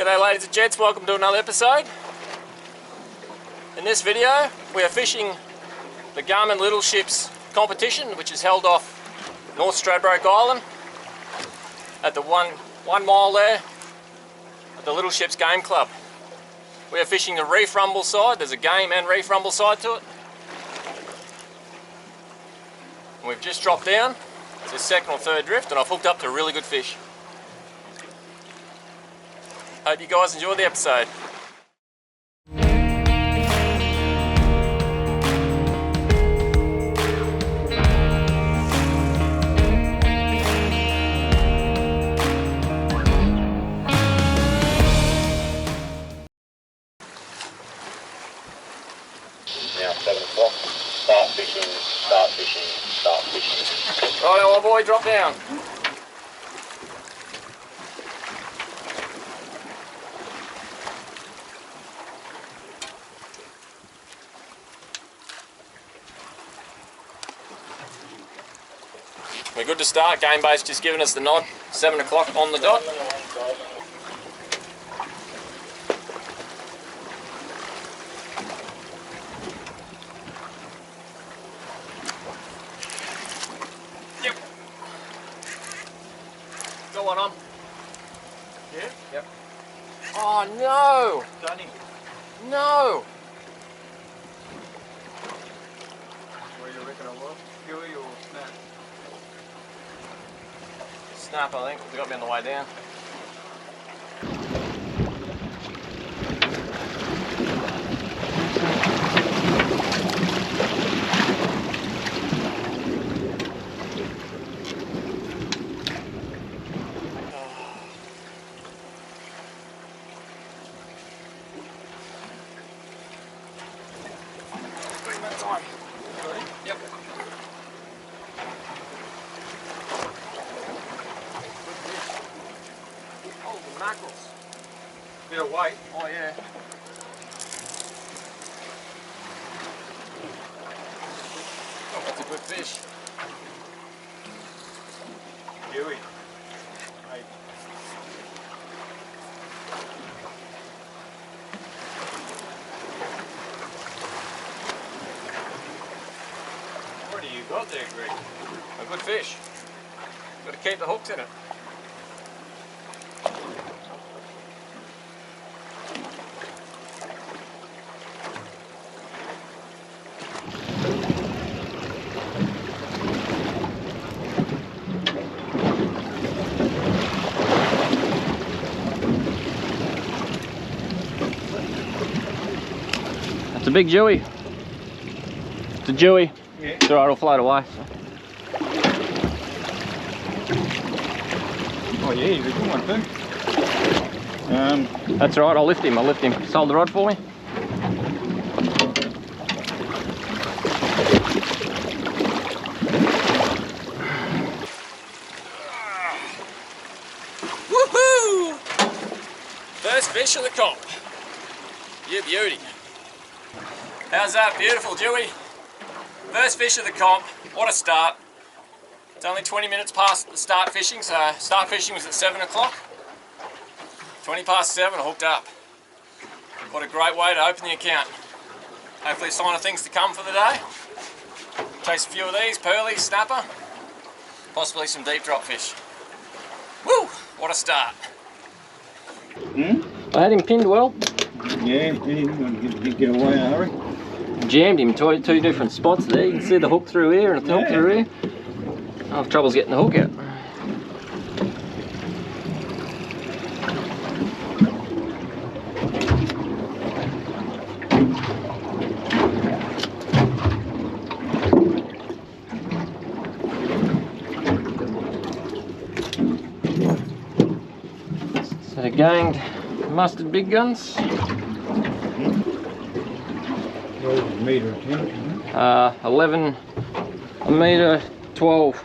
G'day ladies and gents, welcome to another episode. In this video we are fishing the Garmin Little Ships competition, which is held off North Stradbroke Island at the one mile there at the Little Ships Game Club. We are fishing the reef rumble side. There's a game and reef rumble side to it. And we've just dropped down. It's a second or third drift and I've hooked up to a really good fish. Hope you guys enjoy the episode. Now 7 o'clock, start fishing, start fishing, start fishing. Right, my boy, drop down. We're good to start. Game base just giving us the nod. 7 o'clock on the dot. Yep. Got one on. Yeah? Yep. Oh no! Dunny. No! Where you reckon I was? Huey or Snap? Snap, I think. They got me on the way down. Time. Yep. Oh, the mackerels. Bit of weight. Oh yeah. Oh, that's a good fish. Huey. Hey. What do you got there, Greg? A good fish. Got to keep the hooks in it. That's a big Jewy. It's a Jewy. Yeah. It's alright, it'll float away. Oh yeah, he's a good one too. That's alright, I'll lift him. Hold the rod for me. Woohoo! First fish of the comp. You beauty. How's that? Beautiful, Jewy. First fish of the comp. What a start. It's only 20 minutes past the start fishing, so start fishing was at 7 o'clock. 20 past 7, I hooked up. What a great way to open the account. Hopefully a sign of things to come for the day. Chase a few of these, pearlies, snapper, possibly some deep drop fish. Woo! What a start. I had him pinned well. Yeah, he's going to get away in a hurry. Jammed him two different spots there. You can see the hook through here and the hook through here. I have troubles getting the hook out. So ganged mustard big guns. 12 metre attempt. 11 a metre 12.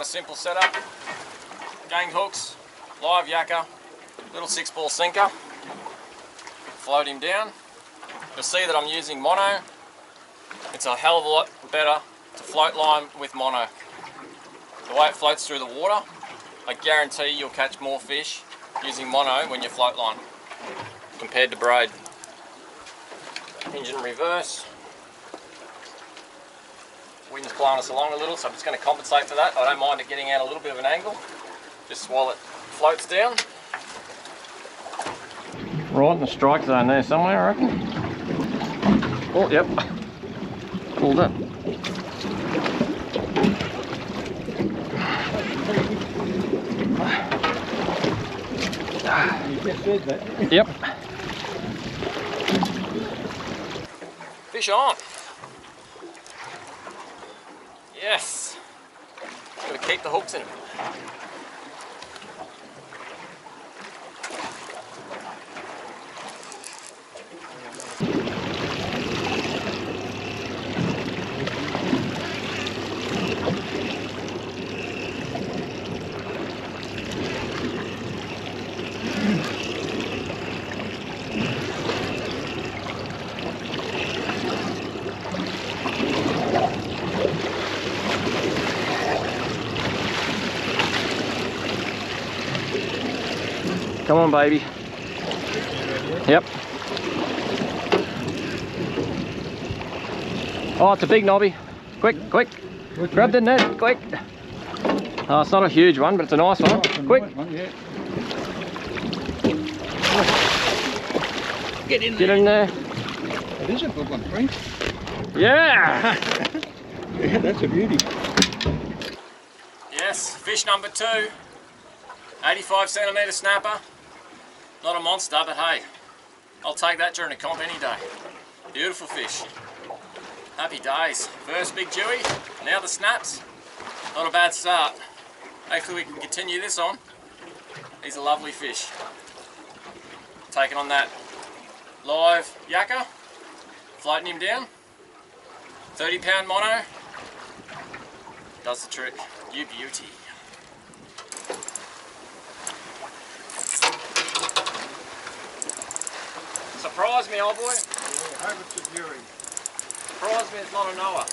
quite a simple setup. Gang hooks, live yakka, little 6-ball sinker. Float him down. You'll see that I'm using mono. It's a hell of a lot better to float line with mono. The way it floats through the water, I guarantee you'll catch more fish using mono when you float line compared to braid. Engine reverse. Wind's blowing us along a little, so I'm just going to compensate for that. I don't mind it getting out a little bit of an angle, just while it floats down. Right in the strike zone there somewhere, I reckon. Oh, yep. Pulled it. You just said that. Yep. Fish on. Yes. Got to keep the hooks in. Come on, baby. Yep. Oh, it's a big knobby. Quick, quick. Grab the net, quick. Oh, it's not a huge one, but it's a nice one. Quick. Get in there. Get in there. It is a good one, Frank. Yeah. Yeah, that's a beauty. Yes, fish number 2. 85cm snapper. Not a monster, but hey, I'll take that during a comp any day. Beautiful fish. Happy days. First big Jewy, now the snaps. Not a bad start. Hopefully we can continue this on. He's a lovely fish. Taking on that live yakka, floating him down. 30-pound mono. Does the trick. You beauty. Surprise me, old boy. Yeah, hope it's a Jewy. Surprise me it's not a Noah.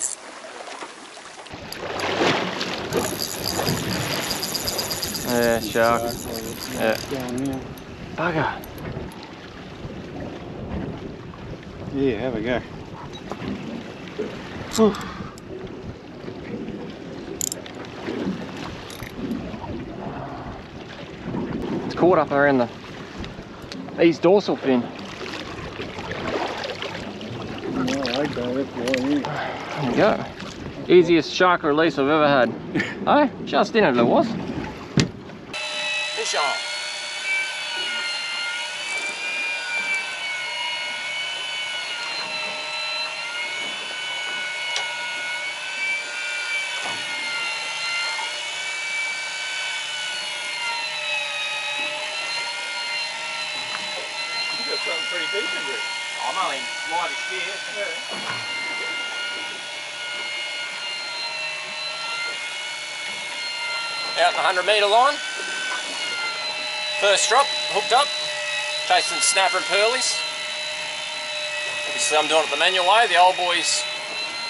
Yeah, shark. Yeah. Bugger. Yeah, have a go. It's caught up around the east dorsal fin. There we go. Easiest shark release I've ever had. Oh, just in it was. Fish on. You got something pretty decent there. I'm only lightish here. Yeah. Out in the 100-metre line. First drop, hooked up. Chasing snapper and pearlies. Obviously I'm doing it the manual way. The old boy's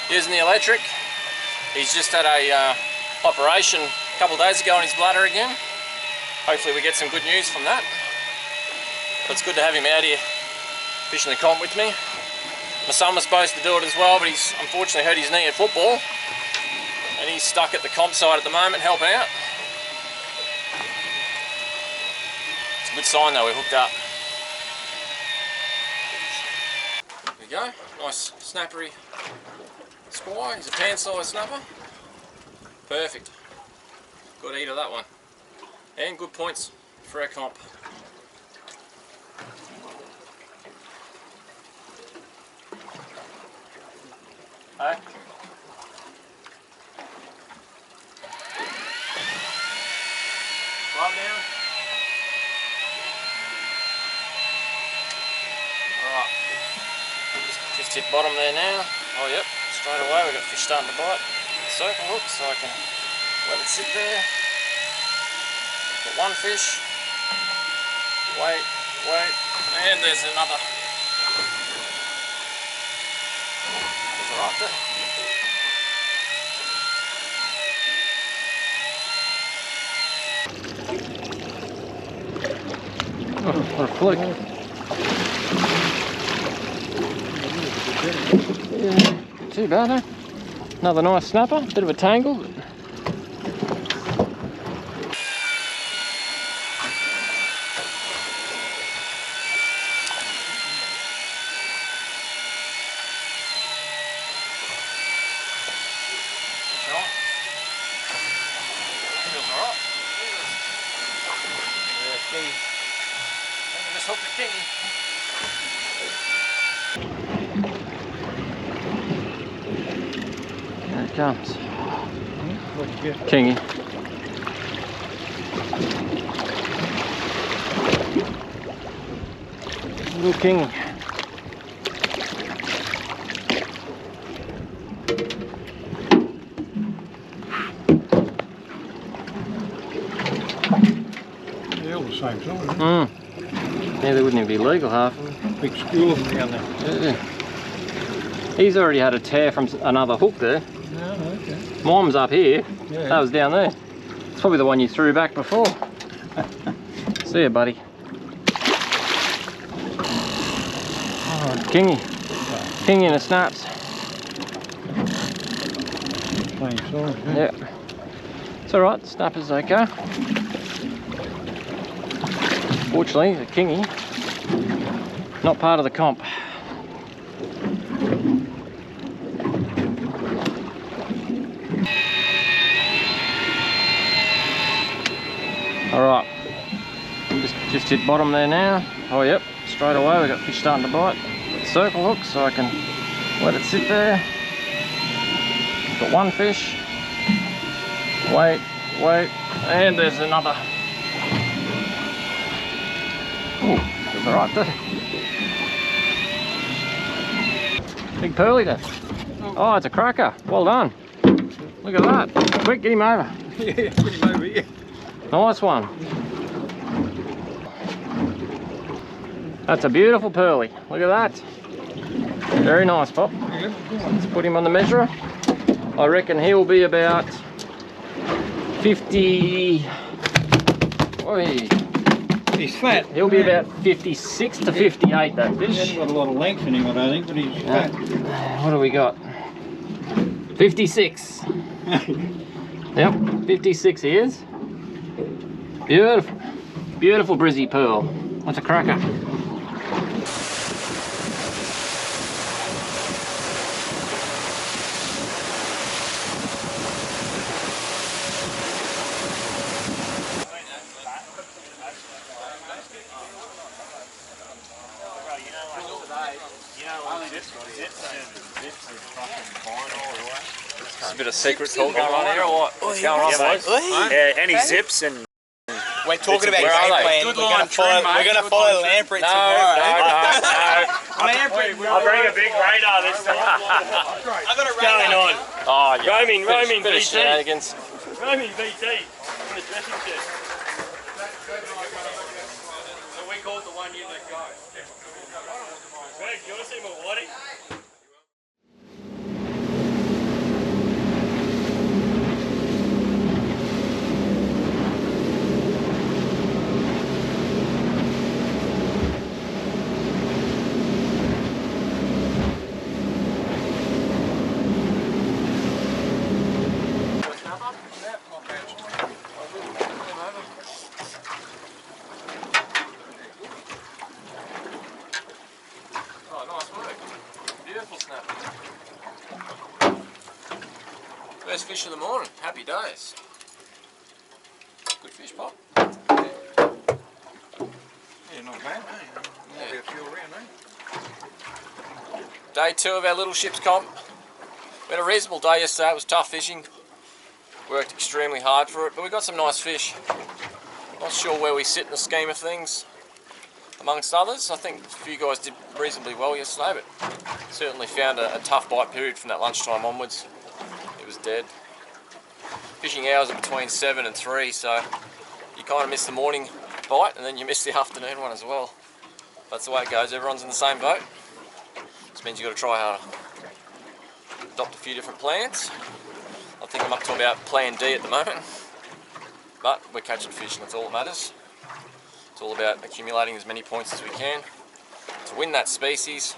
using the electric. He's just had a operation a couple of days ago on his bladder again. Hopefully we get some good news from that. But it's good to have him out here fishing the comp with me. My son was supposed to do it as well, but he's unfortunately hurt his knee at football. And he's stuck at the comp site at the moment helping out. It's a good sign though, we're hooked up. There we go, nice snappery squire. He's a pan-sized snapper. Perfect. Good eat of that one. And good points for our comp. Hey? Slow down. Alright. Just hit bottom there now. Oh yep, straight away we've got fish starting to bite. Circle hook so I can Let it sit there. Got one fish. Wait, and there's another. That's all right there. Oh, what a flick. Yeah, too bad, eh? Another nice snapper, bit of a tangle. But... There it comes. What'd you get? Kingy. Little kingy. They're all the same size. Yeah, they wouldn't even be legal, half of them. Big school of them down there. Yeah. He's already had a tear from another hook there. No, okay. Mine was up here. Yeah. That was down there. It's probably the one you threw back before. See ya, buddy. Oh, kingy. Kingy and the snaps. Same size. Yeah. It's alright, snapper's okay. Fortunately, the kingy, not part of the comp. Alright, just hit bottom there now. Oh yep, straight away we got fish starting to bite. Circle hook so I can let it sit there. Got one fish. Wait, and there's another. Ooh, that's alright there. Big pearly there. Oh, it's a cracker. Well done. Look at that. Quick, get him over. Yeah, get him over here. Nice one. That's a beautiful pearly. Look at that. Very nice, Pop. Let's put him on the measurer. I reckon he'll be about 50. Oi. He's fat. He'll be about 56 to 58, that He fish. hasn't got a lot of length in him, I don't think, but he's fat. What do we got? 56. Yep, 56 he is. Beautiful. Beautiful Brizzy pearl. That's a cracker. There's a bit of secret talk going on here, or what? What's going on, boys? Yeah, any zips and We're talking about Where are game they? plan. Good We're line trim, mate. gonna follow Lamprey tomorrow. Lamprey, I'll bring a big radar this time. I got a What's going on? Oh, yeah. Roaming Bit of VT. shenanigans. Roaming VT in the dressing shed. So we called the one you let go. Greg, do you want to see my whiting? Oh, nice work. Beautiful snapper. First fish of the morning. Happy days. Good fish, Pop. Yeah, not bad, eh? Might be a few around, eh? Day 2 of our Little Ships comp. We had a reasonable day yesterday. It was tough fishing. Worked extremely hard for it, but we got some nice fish. Not sure where we sit in the scheme of things. Amongst others, I think a few guys did reasonably well yesterday, but certainly found a tough bite period from that lunchtime onwards. It was dead. fishing hours are between 7 and 3, so you kind of miss the morning bite and then you miss the afternoon one as well. That's the way it goes, everyone's in the same boat. This means you've got to try harder. Adopt a few different plans. I think I'm up to about plan D at the moment. But we're catching fish and that's all that matters. It's all about accumulating as many points as we can to win that species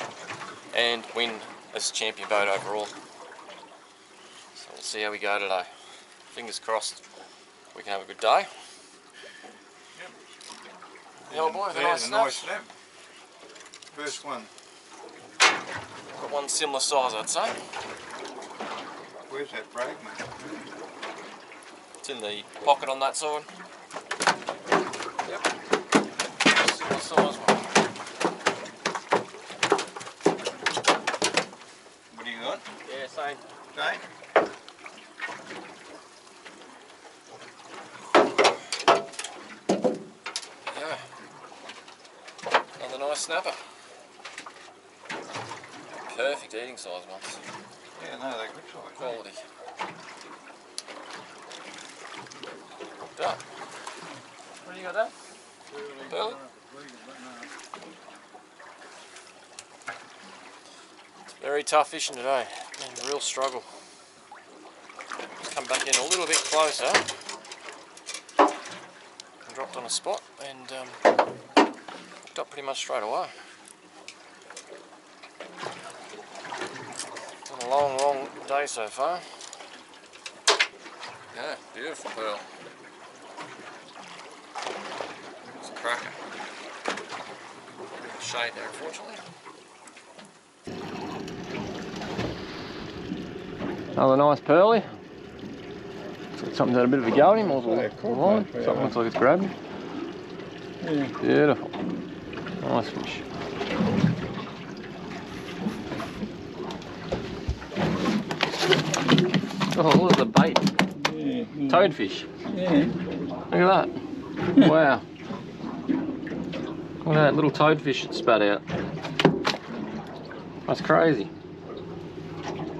and win as champion boat overall. So we'll see how we go today. Fingers crossed we can have a good day. Yep. The old boy with a There's nice a nice snap. snap. First one. Got one similar size, I'd say. Where's that break, mate? It's in the pocket on that side. Yep. Similar size one. What do you got? Yeah, same. Okay. Yeah. Another nice snapper. Perfect eating size ones. Yeah, no, they're good size. Quality. Done. What do you got there? Pearly? It's very tough fishing today. Been a real struggle. Just come back in a little bit closer. And dropped on a spot and hooked up pretty much straight away. Been a long, long day so far. Yeah, beautiful pearl. It's a cracker. Shade there, unfortunately. Another nice pearly. Something's had a bit of a go at him, or Yeah, line. yeah. Something looks like it's grabbed him. Yeah. Beautiful. Nice fish. Oh, look at the bait. Yeah. Toadfish. Yeah. Look at that. Wow. Look at that little toadfish it spat out. That's crazy.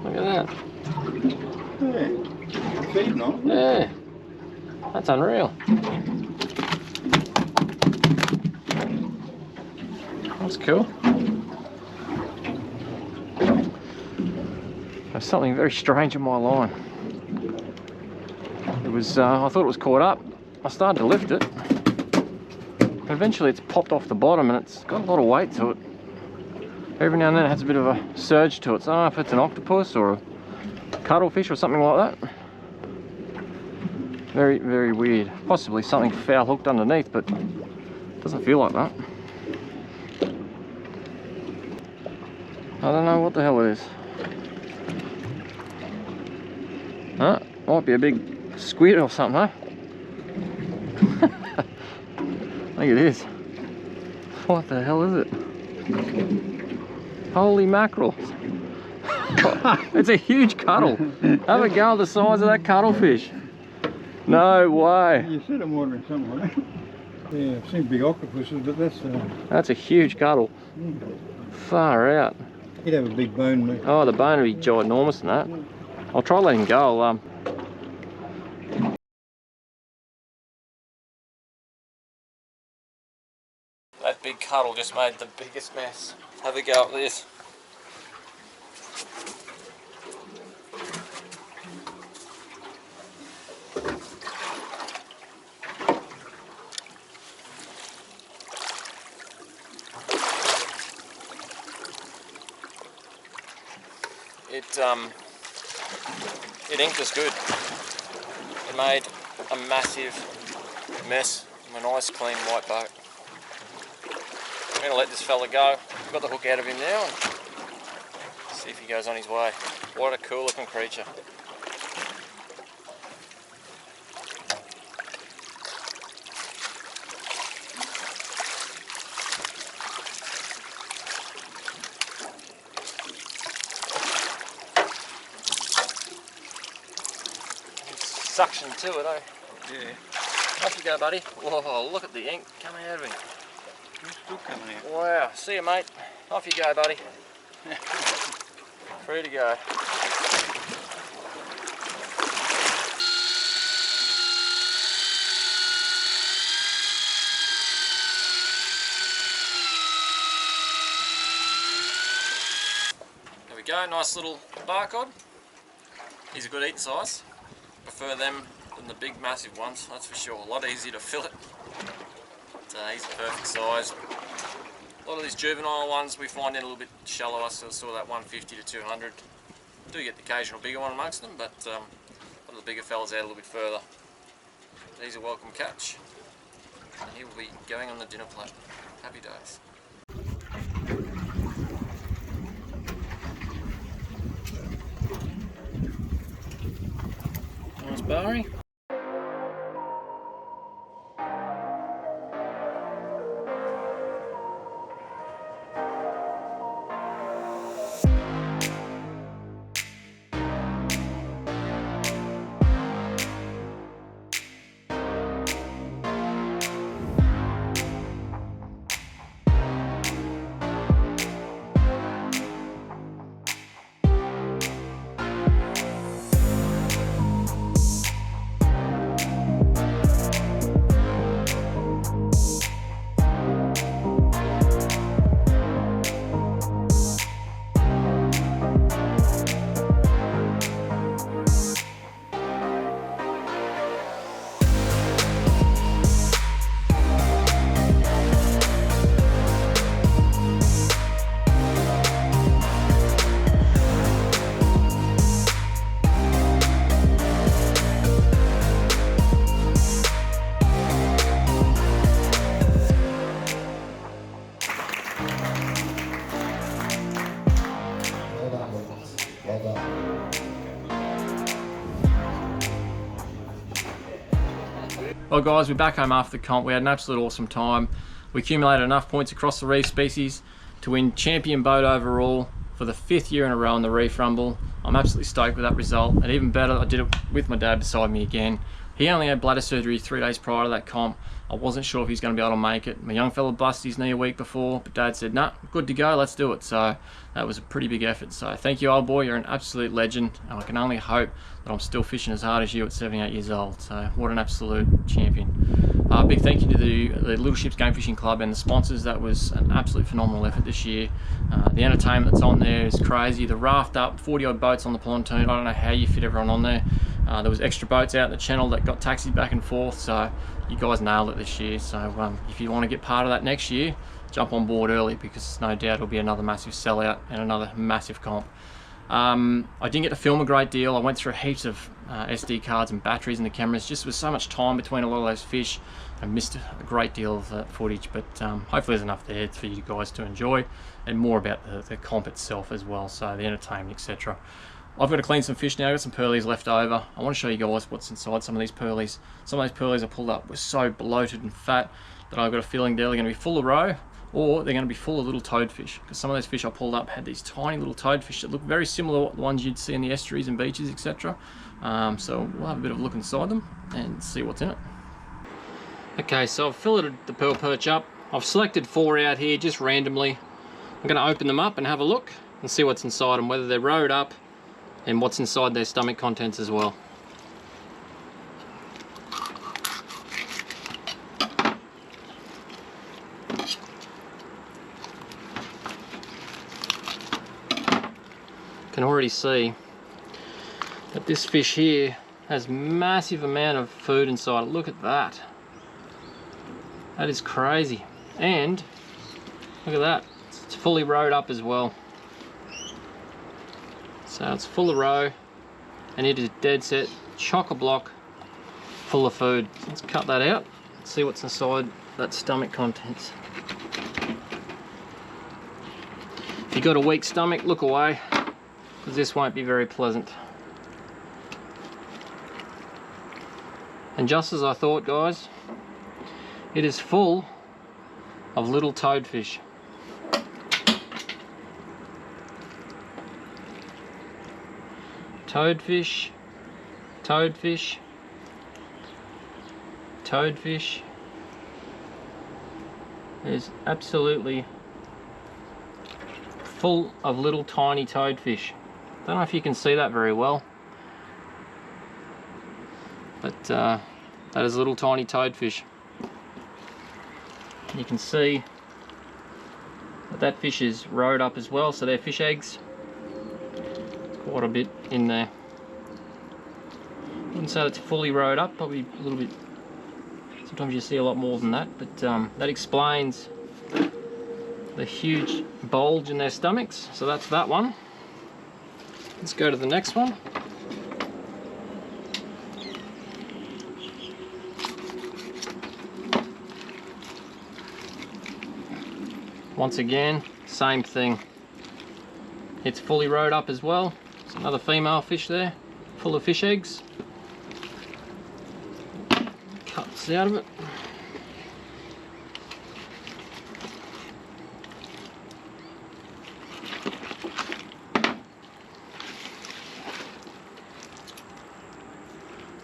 Look at that. Yeah. Feeding on. Yeah. That's unreal. That's cool. There's something very strange in my line. It was, I thought it was caught up. I started to lift it. But eventually it's popped off the bottom and it's got a lot of weight to it. Every now and then it has a bit of a surge to it. So I don't know if it's an octopus or a cuttlefish or something like that. Very, very weird. Possibly something foul hooked underneath, but it doesn't feel like that. I don't know what the hell it is. Huh? Might be a big squid or something, huh? I think it is. What the hell is it? Holy mackerel. It's a huge cuttle. Have a go at the size of that cuttlefish. No way. You said I'm ordering something like that. Yeah, I've seen big octopuses, but That's a huge cuttle. Far out. he'd have a big bone, mate. Oh, the bone would be ginormous in that. I'll try letting go. That big cuttle just made the biggest mess. Have a go at this. It inked us good. It made a massive mess of a nice clean white boat. I'm going to let this fella go. I've got the hook out of him now and see if he goes on his way. What a cool looking creature. Suction to it, eh? Yeah. Off you go, buddy. Whoa, look at the ink coming out of him. He's still coming out. Wow, see you, mate. Off you go, buddy. Free to go. go, nice little barcode. He's a good eating size. Prefer them than the big massive ones, that's for sure. A lot easier to fillet. But, he's the perfect size. A lot of these juvenile ones we find in a little bit shallower, so sort of that 150 to 200. Do get the occasional bigger one amongst them, but a lot of the bigger fellas out a little bit further. He's a welcome catch, and he will be going on the dinner plate. Happy days. Nice Barry. Well guys, we're back home after the comp. We had an absolute awesome time. We accumulated enough points across the reef species to win champion boat overall for the 5th year in a row in the Reef Rumble. I'm absolutely stoked with that result, and even better, I did it with my dad beside me again. He only had bladder surgery 3 days prior to that comp. I wasn't sure if he was going to be able to make it. My young fella busted his knee a week before, but Dad said, nah, good to go, let's do it. So that was a pretty big effort. So thank you, old boy, you're an absolute legend, and I can only hope that I'm still fishing as hard as you at 78 years old. So what an absolute champion. Big thank you to the Little Ships Game Fishing Club and the sponsors. That was an absolute phenomenal effort this year. The entertainment that's on there is crazy. The raft up, 40 odd boats on the pontoon. I don't know how you fit everyone on there. There was extra boats out in the channel that got taxied back and forth, so you guys nailed it this year. So if you want to get part of that next year, jump on board early, because no doubt it'll be another massive sellout and another massive comp. I didn't get to film a great deal. I went through heaps of SD cards and batteries in the cameras. Just with so much time between a lot of those fish, I missed a great deal of that footage, but hopefully there's enough there for you guys to enjoy, and more about the comp itself as well, so the entertainment, etc. I've got to clean some fish now. I've got some pearlies left over. I want to show you guys what's inside some of these pearlies. Some of those pearlies I pulled up were so bloated and fat that I've got a feeling they're going to be full of roe, or they're going to be full of little toadfish, because some of those fish I pulled up had these tiny little toadfish that look very similar to the ones you'd see in the estuaries and beaches, etc. So we'll have a bit of a look inside them and see what's in it. Okay, so I've filleted the pearl perch up. I've selected 4 out here just randomly. I'm going to open them up and have a look and see what's inside them, whether they're rowed up, and what's inside their stomach contents as well. Can already see that this fish here has massive amount of food inside it. Look at that. That is crazy. And look at that, it's fully rowed up as well. So it's full of roe, and it is dead set chock-a-block full of food. Let's cut that out, see what's inside that stomach contents. If you've got a weak stomach, look away, because this won't be very pleasant. And just as I thought, guys, it is full of little toadfish. Toadfish, toadfish, toadfish. It is absolutely full of little tiny toadfish. Don't know if you can see that very well, but that is little tiny toadfish. You can see that that fish is rowed up as well, so they're fish eggs. quite a bit in there. Wouldn't say it's fully rode up, probably a little bit. Sometimes you see a lot more than that, but that explains the huge bulge in their stomachs. So that's that one. Let's go to the next one. Once again, same thing. It's fully rode up as well. There's another female fish there, full of fish eggs. Cut this out of it.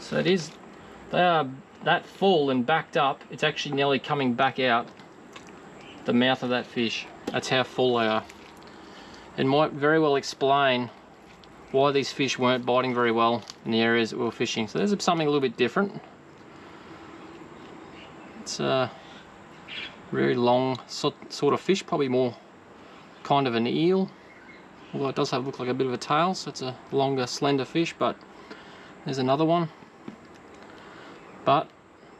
So it is, they are that full and backed up, it's actually nearly coming back out the mouth of that fish. That's how full they are. It might very well explain why these fish weren't biting very well in the areas that we were fishing. So there's something a little bit different. It's a very long sort of fish, probably more kind of an eel, although it does look like a bit of a tail, so it's a longer, slender fish. But there's another one. But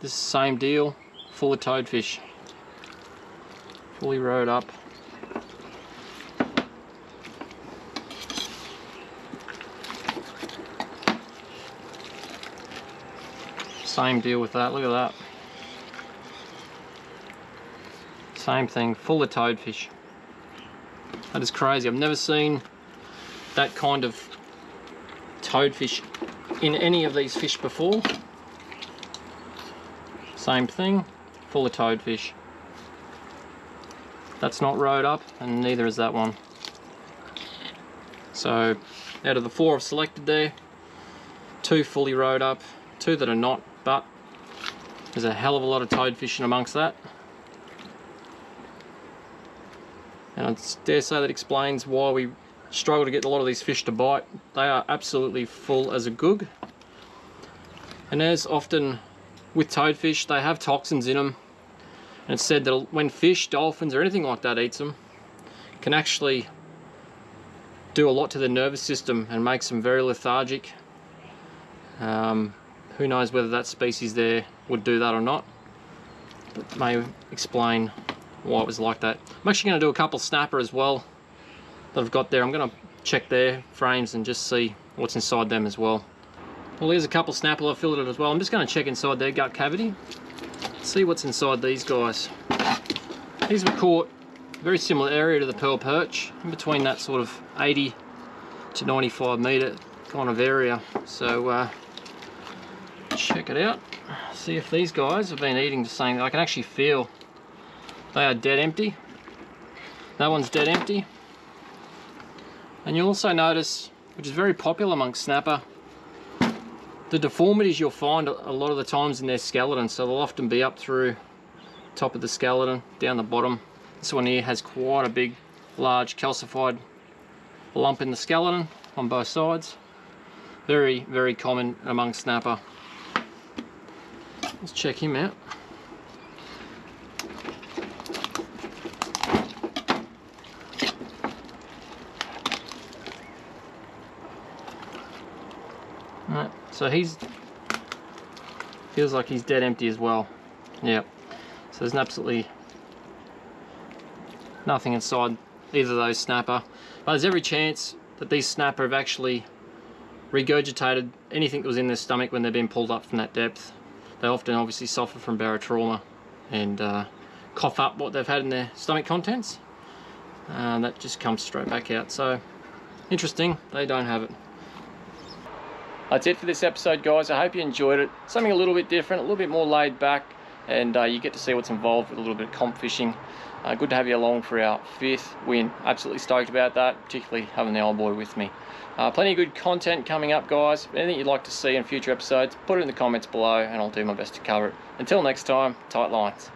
this same deal, full of toadfish, fully rode up. Same deal with that, look at that. Same thing, full of toadfish. That is crazy. I've never seen that kind of toadfish in any of these fish before. Same thing, full of toadfish. That's not rode up, and neither is that one. So out of the 4 I've selected there, 2 fully rode up, 2 that are not, but there's a hell of a lot of toadfish in amongst that. And I dare say that explains why we struggle to get a lot of these fish to bite. They are absolutely full as a goog. And as often with toadfish, they have toxins in them. And it's said that when fish, dolphins, or anything like that eats them, it can actually do a lot to their nervous system and makes them very lethargic. Who knows whether that species there would do that or not, but may explain why it was like that. I'm actually going to do a couple snapper as well that I've got there. I'm going to check their frames and just see what's inside them as well. Well, here's a couple snapper I've filleted as well. I'm just going to check inside their gut cavity, see what's inside these guys. These were caught very similar area to the pearl perch, in between that sort of 80 to 95 metre kind of area. So check it out, see if these guys have been eating the same. I can actually feel they are dead empty. That one's dead empty. And you'll also notice, which is very popular amongst snapper, the deformities you'll find a lot of the times in their skeleton. So they'll often be up through top of the skeleton, down the bottom. This one here has quite a big, large calcified lump in the skeleton on both sides. Very, very common among snapper. Let's check him out. Alright, so feels like he's dead empty as well. Yep. So there's absolutely nothing inside either of those snapper. But there's every chance that these snapper have actually regurgitated anything that was in their stomach when they've been pulled up from that depth. They often obviously suffer from barotrauma and cough up what they've had in their stomach contents. That just comes straight back out. So interesting, they don't have it. That's it for this episode, guys. I hope you enjoyed it. Something a little bit different, a little bit more laid back, and you get to see what's involved with a little bit of comp fishing. Good to have you along for our 5th win. Absolutely stoked about that, particularly having the old boy with me. Plenty of good content coming up, guys. Anything you'd like to see in future episodes, put it in the comments below and I'll do my best to cover it. Until next time, tight lines.